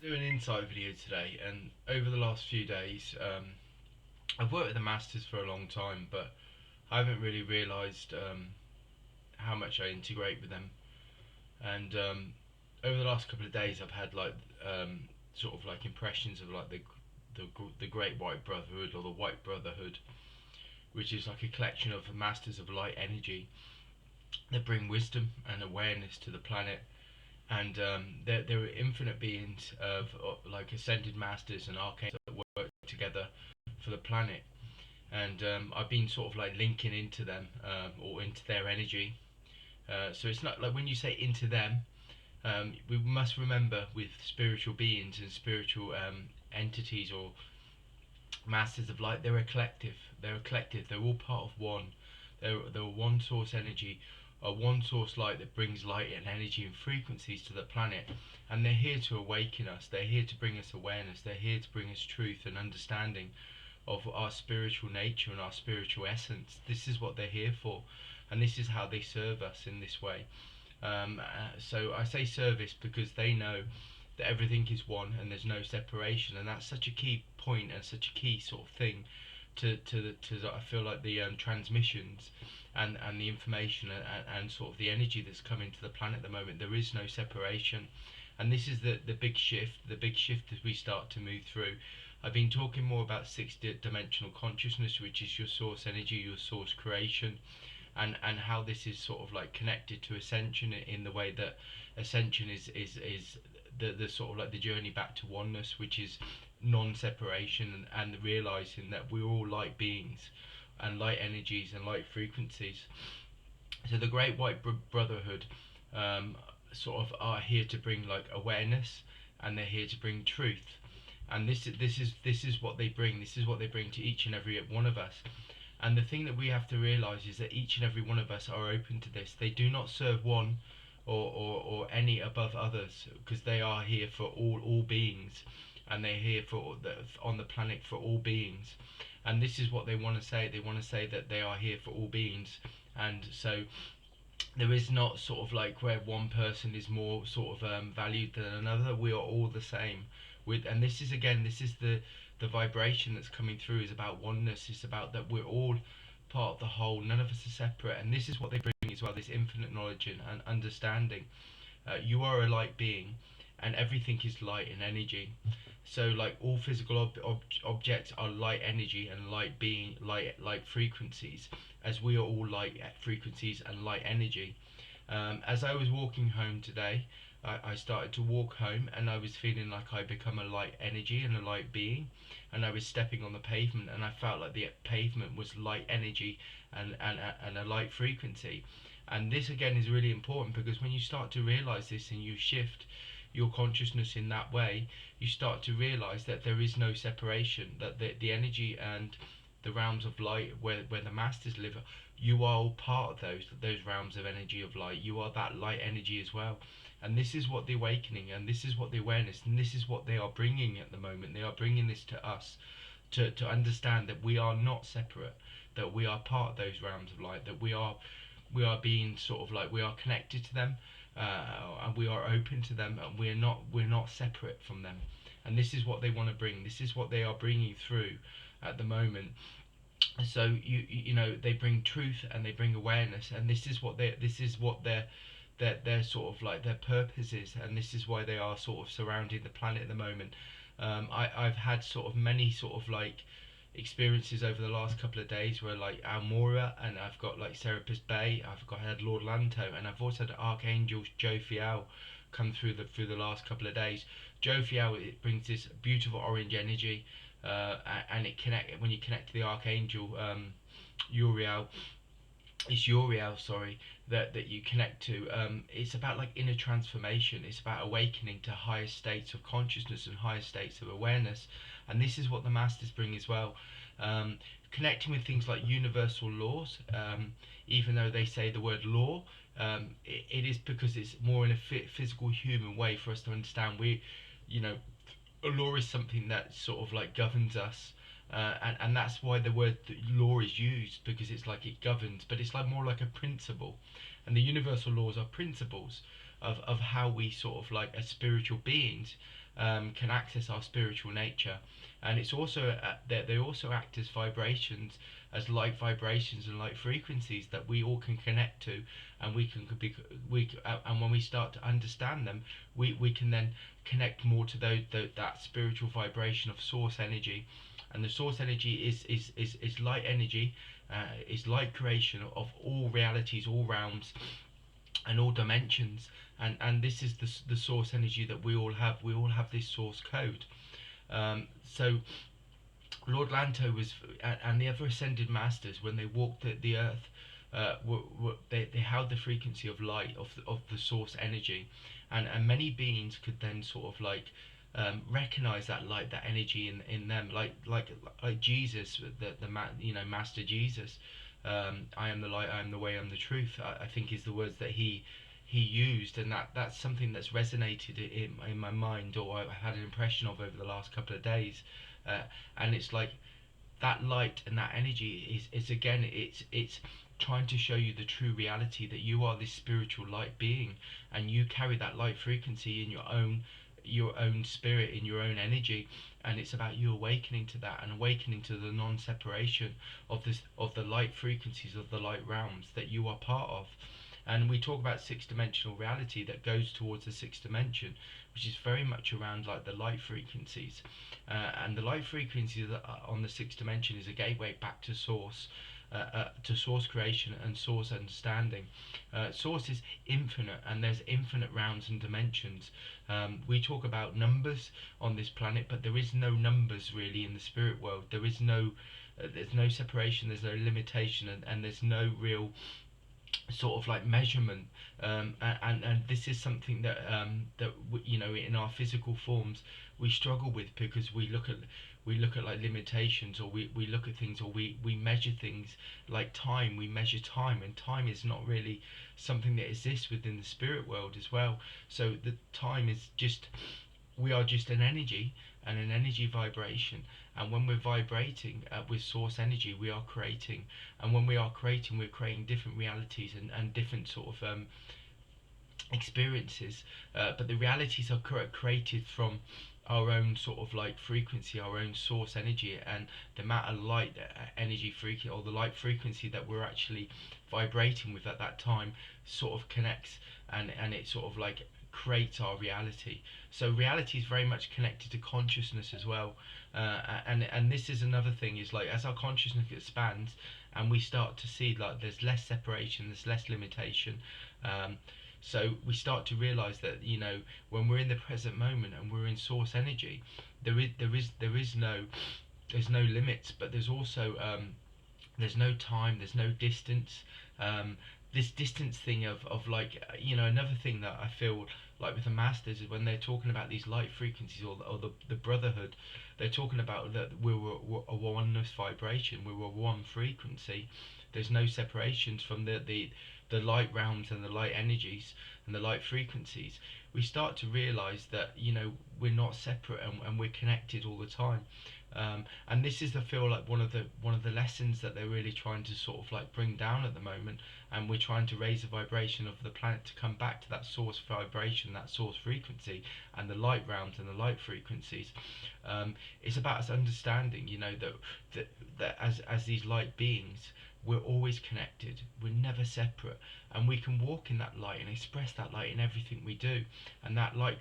Do an insight video today, and over the last few days, I've worked with the masters for a long time, but I haven't really realised how much I integrate with them. And over the last couple of days, I've had sort of like impressions of like the Great White Brotherhood or the White Brotherhood, which is like a collection of masters of light energy that bring wisdom and awareness to the planet. And there are infinite beings of like ascended masters and archangels that work together for the planet. And I've been sort of like linking into them or into their energy. So it's not like when you say into them, we must remember with spiritual beings and spiritual entities or masters of light, they're a collective. They're a collective. They're all part of one. They're one source energy, a one source light that brings light and energy and frequencies to the planet. And they're here to awaken us. They're here to bring us awareness. They're here to bring us truth and understanding of our spiritual nature and our spiritual essence. This is what they're here for, and this is how they serve us in this way. So I say service because they know that everything is one and there's no separation, and that's such a key point and such a key sort of thing to I feel like the transmissions and the information and sort of the energy that's coming to the planet at the moment. There is no separation, and this is the big shift. The big shift as we start to move through. I've been talking more about dimensional consciousness, which is your source energy, your source creation, and how this is sort of like connected to ascension in the way that ascension is the sort of like the journey back to oneness, which is non-separation and realizing that we're all light beings and light energies and light frequencies. So the Great White Brotherhood um, sort of are here to bring like awareness, and they're here to bring truth. And this is what they bring. This is what they bring to each and every one of us. And the thing that we have to realize is that each and every one of us are open to this. They do not serve one or any above others, because they are here for all beings, and they're here for on the planet for all beings. And this is what they want to say. They want to say that they are here for all beings. And so there is not sort of like where one person is more sort of valued than another. We are all the same. And this is again, this is the vibration that's coming through is about oneness. It's about that we're all part of the whole. None of us are separate, and this is what they bring as well. This infinite knowledge and understanding. You are a light being, and everything is light and energy. So like all physical objects are light energy and light being light frequencies, as we are all light frequencies and light energy. As I was walking home today, I started to walk home, and I was feeling like I become a light energy and a light being, and I was stepping on the pavement, and I felt like the pavement was light energy and a light frequency. And this again is really important, because when you start to realize this and you shift your consciousness in that way, you start to realize that there is no separation, that the energy and the realms of light where the masters live, you are all part of those realms of energy of light. You are that light energy as well. And this is what the awakening, and this is what the awareness, and this is what they are bringing at the moment. They are bringing this to us to understand that we are not separate, that we are part of those realms of light, that we are being sort of like we are connected to them, and we are open to them, and we're not separate from them. And this is what they want to bring. This is what they are bringing through at the moment. So you know they bring truth and they bring awareness, and this is what their sort of like their purpose is, and this is why they are sort of surrounding the planet at the moment. I've had sort of many sort of like experiences over the last couple of days where like Almora, and I've got like Serapis Bay, I had Lord Lanto, and I've also had Archangel Jophiel come through the last couple of days. Jophiel, it brings this beautiful orange energy, and it connect when you connect to the Archangel Uriel. It's Uriel, sorry, that you connect to. It's about like inner transformation. It's about awakening to higher states of consciousness and higher states of awareness, and this is what the masters bring as well. Connecting with things like universal laws, even though they say the word law, it is because it's more in a physical human way for us to understand. You know, a law is something that sort of like governs us, and that's why the word law is used, because it's like it governs, but it's like more like a principle, and the universal laws are principles of how we sort of like as spiritual beings can access our spiritual nature. And it's also they also act as vibrations, as light vibrations and light frequencies that we all can connect to, and we can be and when we start to understand them, we can then connect more to that spiritual vibration of source energy. And the source energy is light energy, is light creation of all realities, all realms, and all dimensions. And this is the source energy that we all have. We all have this source code. So Lord Lanto was, and the other ascended masters, when they walked the earth, they held the frequency of light, of the source energy, and many beings could then sort of like recognize that light, that energy in them, like Jesus, Master Jesus. I am the light, I am the way, I am the truth. I think is the words that he used, and that's something that's resonated in my mind, or I've had an impression of over the last couple of days. uh, and it's like that light and that energy is again, it's trying to show you the true reality that you are this spiritual light being, and you carry that light frequency in your own spirit, in your own energy. And it's about you awakening to that, and awakening to the non-separation of the light frequencies, of the light realms that you are part of. And we talk about six-dimensional reality that goes towards the sixth dimension, which is very much around like the light frequencies. And the light frequencies that are on the sixth dimension is a gateway back to source creation and source understanding. Source is infinite, and there's infinite realms and dimensions. We talk about numbers on this planet, but there is no numbers really in the spirit world. There's no separation, there's no limitation, and there's no real sort of like measurement. And this is something that in our physical forms we struggle with, because we look at like limitations, or we look at things, or we measure things like time. We measure time, and time is not really something that exists within the spirit world as well. So the time is just, we are just an energy, and an energy vibration. And when we're vibrating with source energy, we are creating. And when we are creating, we're creating different realities, and different sort of experiences. But the realities are created from our own sort of like frequency, our own source energy, and the amount of light energy frequency, or the light frequency that we're actually vibrating with at that time, sort of connects, and it sort of like creates our reality. So reality is very much connected to consciousness as well. And this is another thing, is like as our consciousness expands, and we start to see like there's less separation, there's less limitation. So we start to realize that when we're in the present moment and we're in source energy, there is no limits, but there's also there's no time, there's no distance. This distance thing of like another thing that I feel like with the masters is when they're talking about these light frequencies, or the brotherhood. They're talking about that we're a oneness vibration, we're a one frequency. There's no separations from the light realms and the light energies and the light frequencies. We start to realize that we're not separate, and we're connected all the time. And this is, I feel like, one of the lessons that they're really trying to sort of like bring down at the moment. And we're trying to raise the vibration of the planet to come back to that source vibration, that source frequency, and the light realms and the light frequencies. It's about us understanding that as these light beings, we're always connected, we're never separate, and we can walk in that light and express that light in everything we do. And that light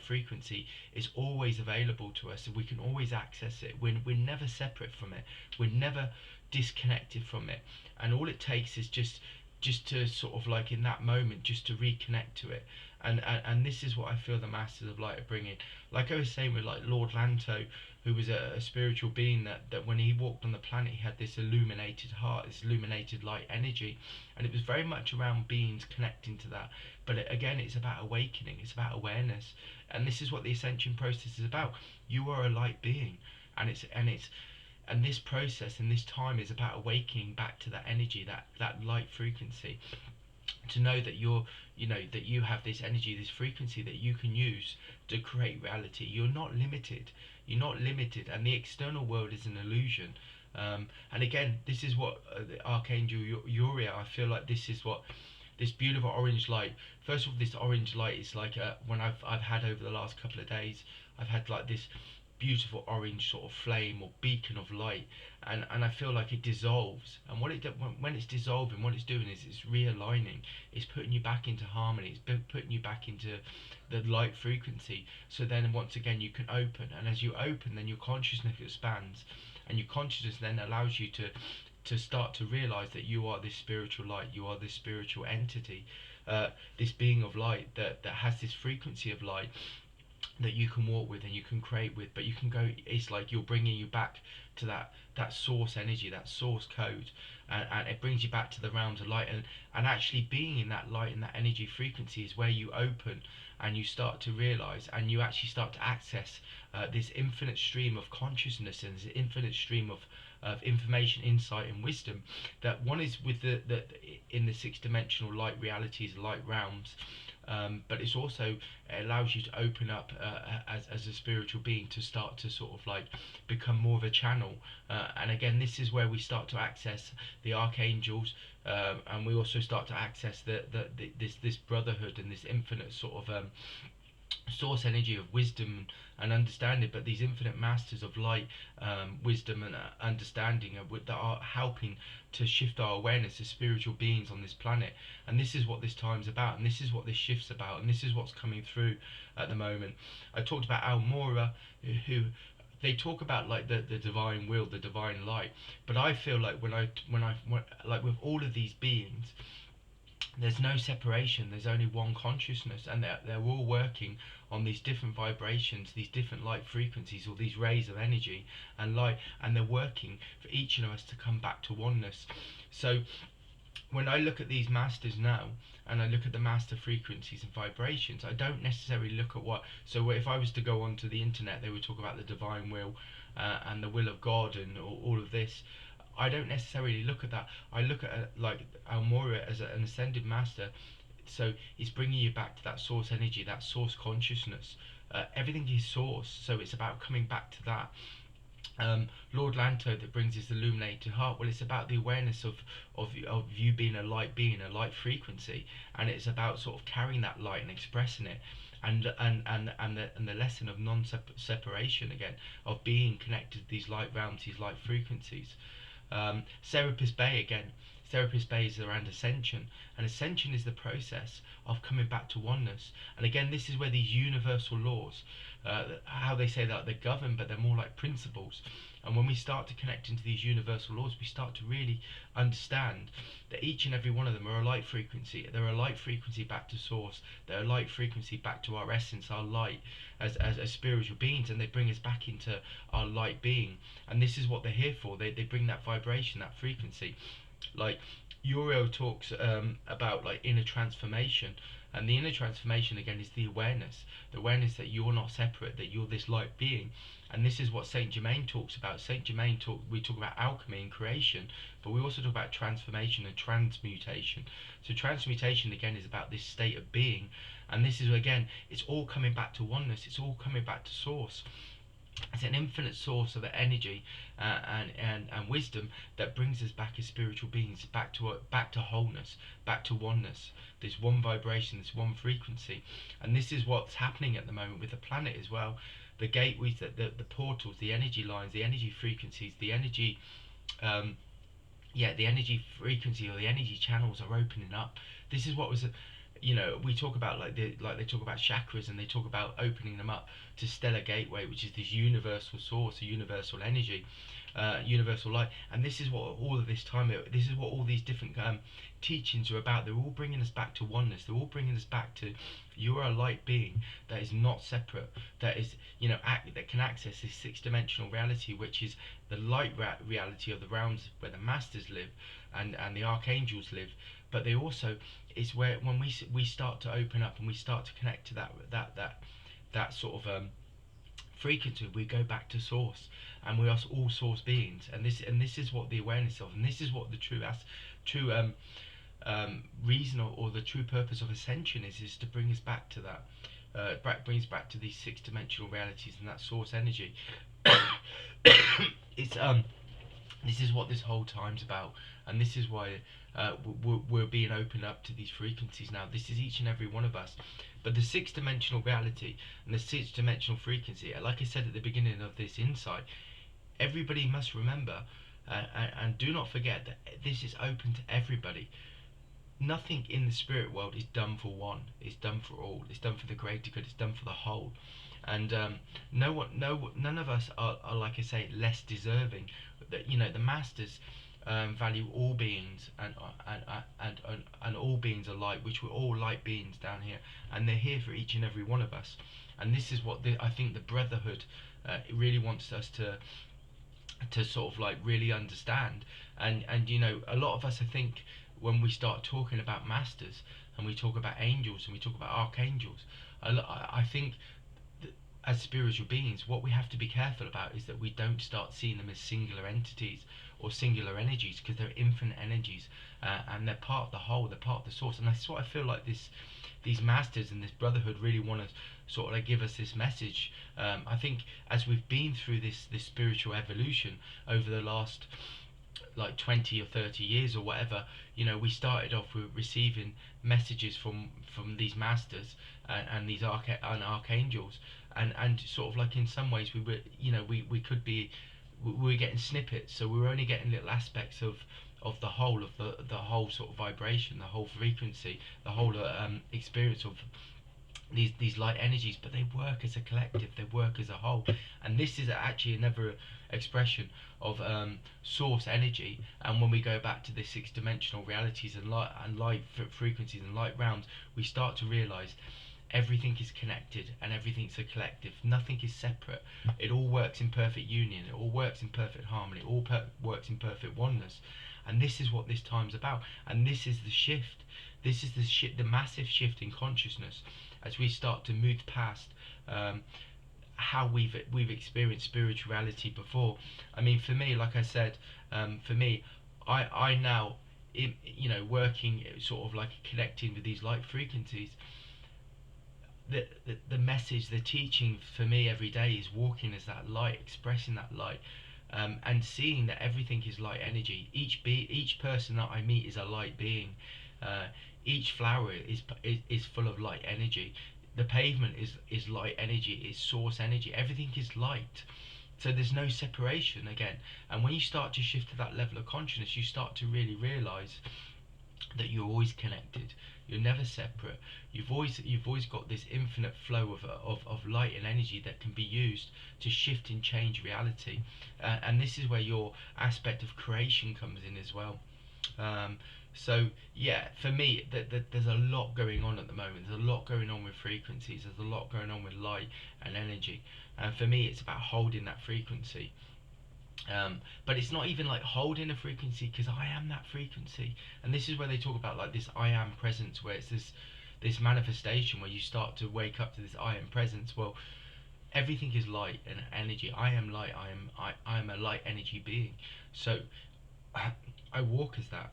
frequency is always available to us, and we can always access it. We're never separate from it, we're never disconnected from it. And all it takes is just to sort of like in that moment, just to reconnect to it. And this is what I feel the masters of light are bringing. Like I was saying with like Lord Lanto, who was a spiritual being that when he walked on the planet, he had this illuminated heart, this illuminated light energy. And it was very much around beings connecting to that. But again, it's about awakening, it's about awareness. And this is what the ascension process is about. You are a light being, and this process and this time is about awakening back to that energy, that light frequency, to know that that you have this energy, this frequency that you can use to create reality. You're not limited, and the external world is an illusion. And again, this is what the Archangel Uriel, I feel like this is what this beautiful orange light. First of all, this orange light is like when I've had over the last couple of days, I've had like this beautiful orange sort of flame or beacon of light, and I feel like it dissolves. And when it's dissolving, what it's doing is it's realigning. It's putting you back into harmony. It's putting you back into the light frequency. So then once again you can open, and as you open, then your consciousness expands, and your consciousness then allows you to start to realize that you are this spiritual light. You are this spiritual entity, this being of light that has this frequency of light that you can walk with and you can create with. But you can go, it's like you're bringing you back to that source energy, that source code, and it brings you back to the realms of light. And actually being in that light and that energy frequency is where you open, and you start to realize, and you actually start to access this infinite stream of consciousness, and this infinite stream of information, insight, and wisdom. That one is with the in the six-dimensional light realities, light realms, but it's also, it allows you to open up as a spiritual being, to start to sort of like become more of a channel. And again, this is where we start to access the archangels, and we also start to access this brotherhood and this infinite sort of source energy of wisdom and understanding. But these infinite masters of light, wisdom and understanding that are helping to shift our awareness as spiritual beings on this planet. And this is what this time's about, and this is what this shift's about, and this is what's coming through at the moment. I talked about Almora, who they talk about like the divine will, the divine light. But I feel like when like with all of these beings, there's no separation. There's only one consciousness, and they're all working on these different vibrations, these different light frequencies, or these rays of energy and light, and they're working for each of us to come back to oneness. So when I look at these masters now, and I look at the master frequencies and vibrations, I don't necessarily look at what. So if I was to go onto the internet, they would talk about the divine will, and the will of God, and all of this. I don't necessarily look at that. I look at like Almora as an ascended master. So he's bringing you back to that source energy, that source consciousness. Everything is source, so it's about coming back to that. Lord Lanto, that brings this illuminated heart. Well, it's about the awareness of you being a light being, a light frequency, and it's about sort of carrying that light and expressing it. And the lesson of non-separation again, of being connected to these light realms, these light frequencies. Serapis Bay again. Serapis Bay is around ascension, and ascension is the process of coming back to oneness. And again, this is where these universal laws, how they say that they're governed, but they're more like principles. And when we start to connect into these universal laws, we start to really understand that each and every one of them are a light frequency. They're a light frequency back to source. They're a light frequency back to our essence, our light as spiritual beings, and they bring us back into our light being. And this is what they're here for. They bring that vibration, that frequency. Like Uriel talks about like inner transformation, and the inner transformation again is the awareness that you're not separate, that you're this light being. And this is what Saint Germain talks about. We talk about alchemy and creation, but we also talk about transformation and transmutation. So transmutation again is about this state of being, and this is again, it's all coming back to oneness. It's all coming back to source. It's an infinite source of energy and wisdom that brings us back as spiritual beings, back to wholeness, back to oneness. This one vibration, this one frequency, and this is what's happening at the moment with the planet as well. The gateways, the portals, the energy lines, the energy frequencies, the energy, the energy frequency or the energy channels are opening up. This is what was. We talk about like they talk about chakras, and they talk about opening them up to stellar gateway, which is this universal source, a universal energy, universal light. And this is what all of this time, this is what all these different teachings are about. They're all bringing us back to oneness. They're all bringing us back to, you're a light being that is not separate, that is, that can access this six-dimensional reality, which is the light reality of the realms where the masters live and the archangels live. But they also, it's where when we start to open up and we start to connect to that sort of frequency, we go back to source, and we are all source beings. And this is what the awareness of, and this is what the true reason or the true purpose of ascension is to bring us back to that. Brings back to these six-dimensional realities and that source energy. It's This is what this whole time's about, and this is why we're being opened up to these frequencies now. This is each and every one of us. But the sixth dimensional reality and the sixth dimensional frequency, like I said at the beginning of this insight, everybody must remember and do not forget that this is open to everybody. Nothing in the spirit world is done for one. It's done for all. It's done for the greater good. It's done for the whole. And none of us are, like I say, less deserving. That the masters value all beings, and all beings are light, which we're all light beings down here, and they're here for each and every one of us. And this is what I think the brotherhood really wants us to sort of like really understand. And a lot of us, I think, when we start talking about masters and we talk about angels and we talk about archangels, I think that as spiritual beings, what we have to be careful about is that we don't start seeing them as singular entities or singular energies, because they're infinite energies, and they're part of the whole, they're part of the source. And that's what I feel like these masters and this brotherhood really want to sort of like give us this message. I think as we've been through this spiritual evolution over the last like 20 or 30 years or whatever, we started off with receiving messages from these masters and these archangels, and sort of like in some ways we were, we were getting snippets, so we were only getting little aspects of the whole of the whole sort of vibration, the whole frequency, the whole experience of these light energies. But they work as a collective, they work as a whole. And this is actually another expression of source energy. And when we go back to the six dimensional realities and light frequencies and light realms, we start to realize everything is connected and everything's a collective. Nothing is separate. It all works in perfect union. It all works in perfect harmony. It all works in perfect oneness. And this is what this time's about. And this is the shift. This is the massive shift in consciousness as we start to move past how we've experienced spirituality before. I mean, for me, like I said, for me, I now, working sort of like connecting with these light frequencies. The message, the teaching for me every day is walking as that light, expressing that light, and seeing that everything is light energy. Each person that I meet is a light being. Each flower is full of light energy. The pavement is light energy, is source energy. Everything is light. So there's no separation again. And when you start to shift to that level of consciousness, you start to really realize that you're always connected. You're never separate. You've always got this infinite flow of light and energy that can be used to shift and change reality. And this is where your aspect of creation comes in as well. So yeah, for me, there's a lot going on at the moment. There's a lot going on with frequencies. There's a lot going on with light and energy. And for me, it's about holding that frequency. But it's not even like holding a frequency, because I am that frequency. And this is where they talk about like this I am presence, where it's this manifestation where you start to wake up to this I am presence. Well, everything is light and energy. I am light. I am a light energy being. So I walk as that.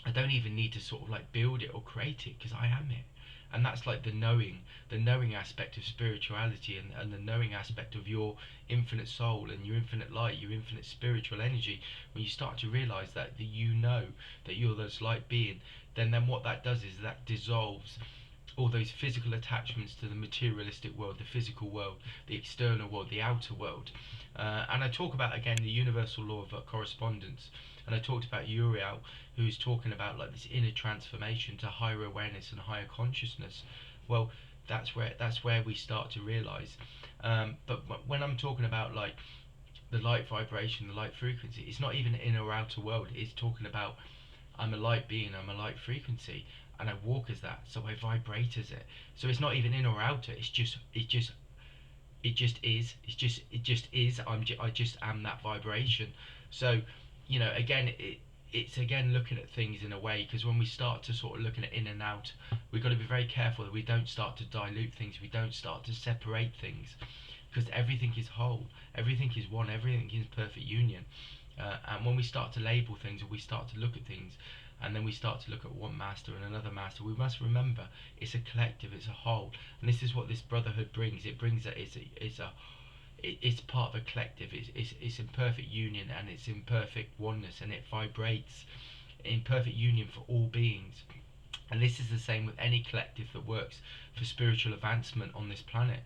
I don't even need to sort of like build it or create it, because I am it. And that's like the knowing aspect of spirituality, and the knowing aspect of your infinite soul and your infinite light, your infinite spiritual energy. When you start to realize that you know that you're this light being, then what that does is that dissolves all those physical attachments to the materialistic world, the physical world, the external world, the outer world. And I talk about again the universal law of correspondence. And I talked about Uriel, who's talking about like this inner transformation to higher awareness and higher consciousness. Well, that's where we start to realize. But when I'm talking about like the light vibration, the light frequency, it's not even inner or outer world. It's talking about I'm a light being, I'm a light frequency, and I walk as that, so I vibrate as it. So it's not even inner or outer. It just is. It just is. I just am that vibration. So again, it's again looking at things in a way, because when we start to sort of looking at in and out, we've got to be very careful that we don't start to dilute things, we don't start to separate things, because everything is whole, everything is one, everything is perfect union. And when we start to label things, or we start to look at things, and then we start to look at one master and another master, we must remember it's a collective, it's a whole. And this is what this brotherhood brings. It brings that it's it's part of a collective. It's in perfect union, and it's in perfect oneness, and it vibrates in perfect union for all beings. And this is the same with any collective that works for spiritual advancement on this planet,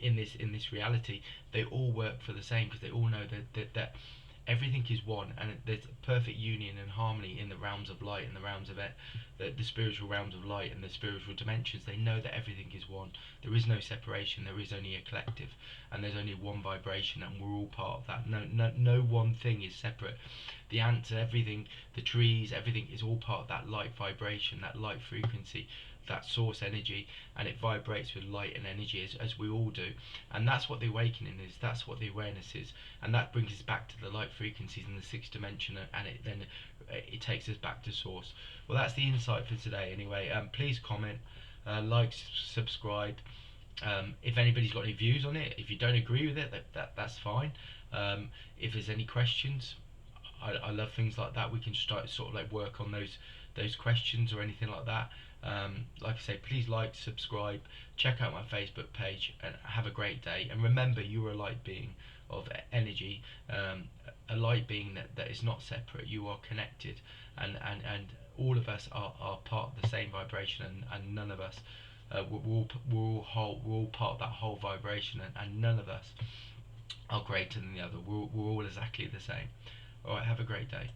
in this reality. They all work for the same, because they all know that everything is one, and there's perfect union and harmony in the realms of light and the realms of the spiritual realms of light and the spiritual dimensions. They know that everything is one. There is no separation. There is only a collective, and there's only one vibration, and we're all part of that. No one thing is separate. The ants, everything, the trees, everything is all part of that light vibration, that light frequency, that source energy, and it vibrates with light and energy, as we all do. And that's what the awakening is, that's what the awareness is, and that brings us back to the light frequencies in the sixth dimension, and it takes us back to source. Well, that's the insight for today anyway. Please comment, like, subscribe. If anybody's got any views on it, if you don't agree with it, that's fine. If there's any questions, I love things like that. We can start sort of like work on those questions or anything like that. Like I say, please like, subscribe, check out my Facebook page, and have a great day. And remember, you are a light being of energy, a light being that is not separate. You are connected, and all of us are part of the same vibration, and none of us, we're all part of that whole vibration, and none of us are greater than the other. We're all exactly the same. Alright, have a great day.